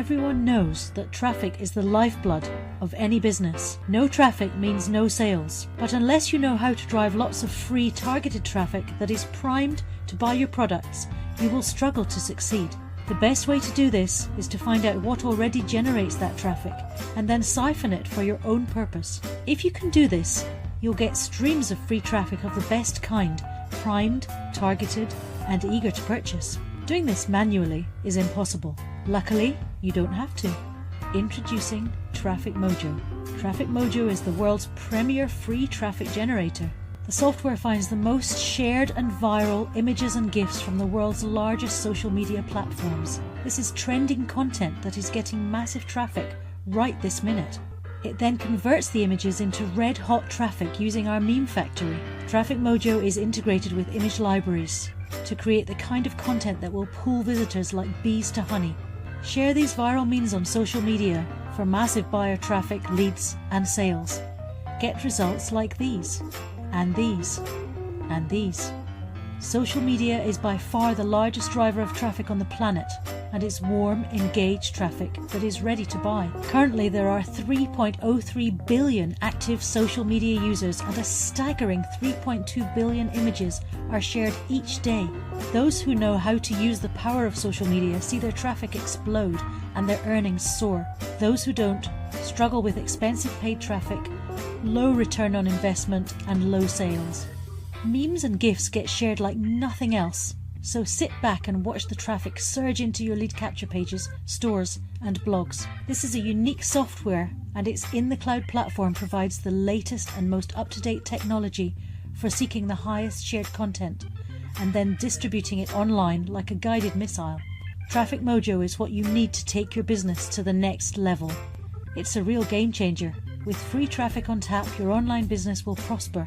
Everyone knows that traffic is the lifeblood of any business. No traffic means no sales. But unless you know how to drive lots of free targeted traffic that is primed to buy your products, you will struggle to succeed. The best way to do this is to find out what already generates that traffic and then siphon it for your own purpose. If you can do this, you'll get streams of free traffic of the best kind, primed, targeted, and eager to purchase. Doing this manually is impossible. Luckily, you don't have to. Introducing Traffic Mojo. Traffic Mojo is the world's premier free traffic generator. The software finds the most shared and viral images and GIFs from the world's largest social media platforms. This is trending content that is getting massive traffic right this minute. It then converts the images into red-hot traffic using our meme factory. Traffic Mojo is integrated with image libraries to create the kind of content that will pull visitors like bees to honey. Share these viral memes on social media for massive buyer traffic, leads, and sales. Get results like these, and these, and these. Social media is by far the largest driver of traffic on the planet, and it's warm, engaged traffic that is ready to buy. Currently, there are 3.03 billion active social media users, and a staggering 3.2 billion images are shared each day. Those who know how to use the power of social media see their traffic explode and their earnings soar. Those who don't struggle with expensive paid traffic, low return on investment, and low sales. Memes and GIFs get shared like nothing else, so sit back and watch the traffic surge into your lead capture pages, stores, and blogs. This is a unique software, and its in-the-cloud platform provides the latest and most up-to-date technology for seeking the highest shared content and then distributing it online like a guided missile. Traffic Mojo is what you need to take your business to the next level. It's a real game changer. With free traffic on tap, your online business will prosper.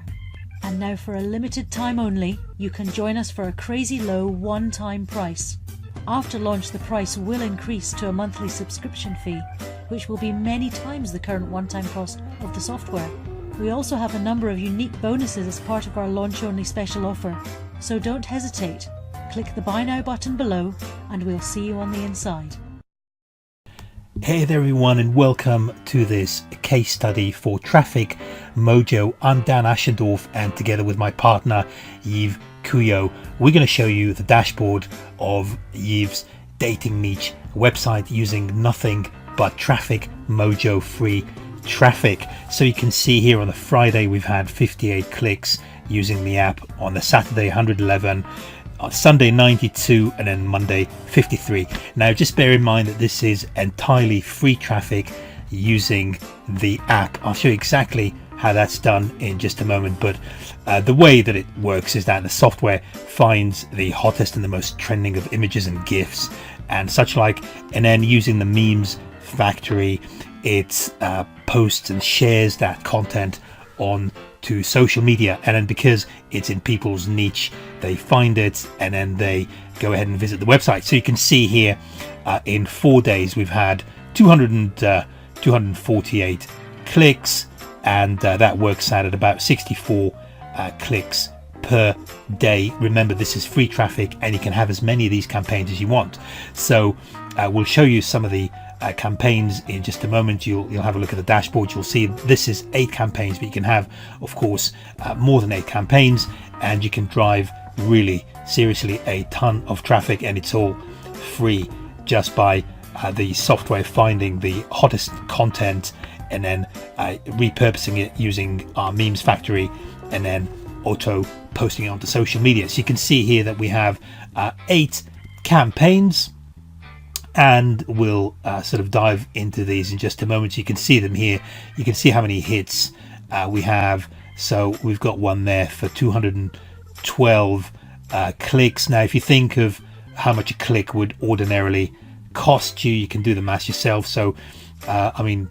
And now, for a limited time only, you can join us for a crazy low one-time price. After launch, the price will increase to a monthly subscription fee, which will be many times the current one-time cost of the software. We also have a number of unique bonuses as part of our launch-only special offer, so don't hesitate. Click the Buy Now button below and we'll see you on the inside. Hey there everyone, and welcome to this case study for Traffic Mojo. I'm Dan Aschendorf, and together with my partner Yves Couillot, we're going to show you the dashboard of Yves' dating niche website using nothing but Traffic Mojo free traffic. So you can see here on the Friday we've had 58 clicks using the app, on the Saturday 111, on Sunday 92, and then Monday 53. Now just bear in mind that this is entirely free traffic using the app. I'll show you exactly how that's done in just a moment, but the way that it works is that the software finds the hottest and the most trending of images and GIFs and such like, and then using the memes factory, it posts and shares that content on to social media, and then because it's in people's niche, they find it and then they go ahead and visit the website. So you can see here in 4 days we've had 248 clicks, and that works out at about 64 clicks per day. Remember, this is free traffic and you can have as many of these campaigns as you want. So we'll show you some of the campaigns in just a moment. You'll have a look at the dashboard. You'll see this is 8 campaigns, but you can have, of course, more than 8 campaigns, and you can drive really seriously a ton of traffic, and it's all free just by the software finding the hottest content and then repurposing it using our memes factory and then auto posting it onto social media. So you can see here that we have 8 campaigns, and we'll sort of dive into these in just a moment. You can see them here. You can see how many hits we have. So we've got one there for 212 clicks. Now if you think of how much a click would ordinarily cost you, you can do the math yourself. So I mean,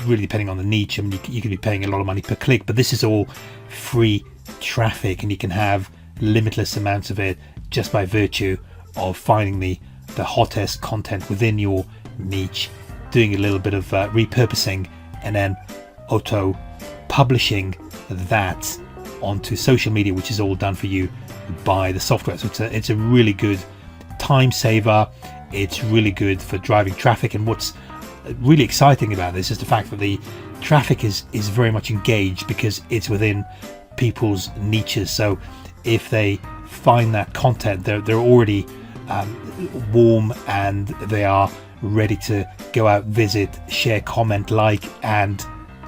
really depending on the niche, I mean, you could be paying a lot of money per click, but this is all free traffic and you can have limitless amounts of it just by virtue of finding the hottest content within your niche, doing a little bit of repurposing, and then auto publishing that onto social media, which is all done for you by the software. So it's a really good time saver. It's really good for driving traffic. And what's really exciting about this is the fact that the traffic is very much engaged because it's within people's niches. So if they find that content, they're already warm and they are ready to go out, visit, share, comment, like, and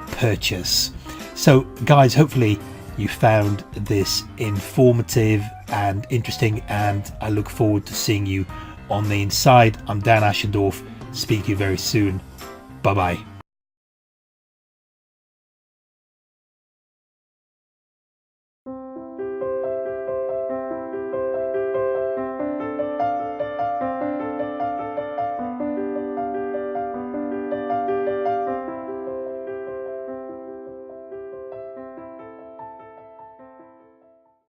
purchase. So guys, hopefully you found this informative and interesting, and I look forward to seeing you on the inside. I'm Dan Ashendorf. Speak to you very soon. Bye bye.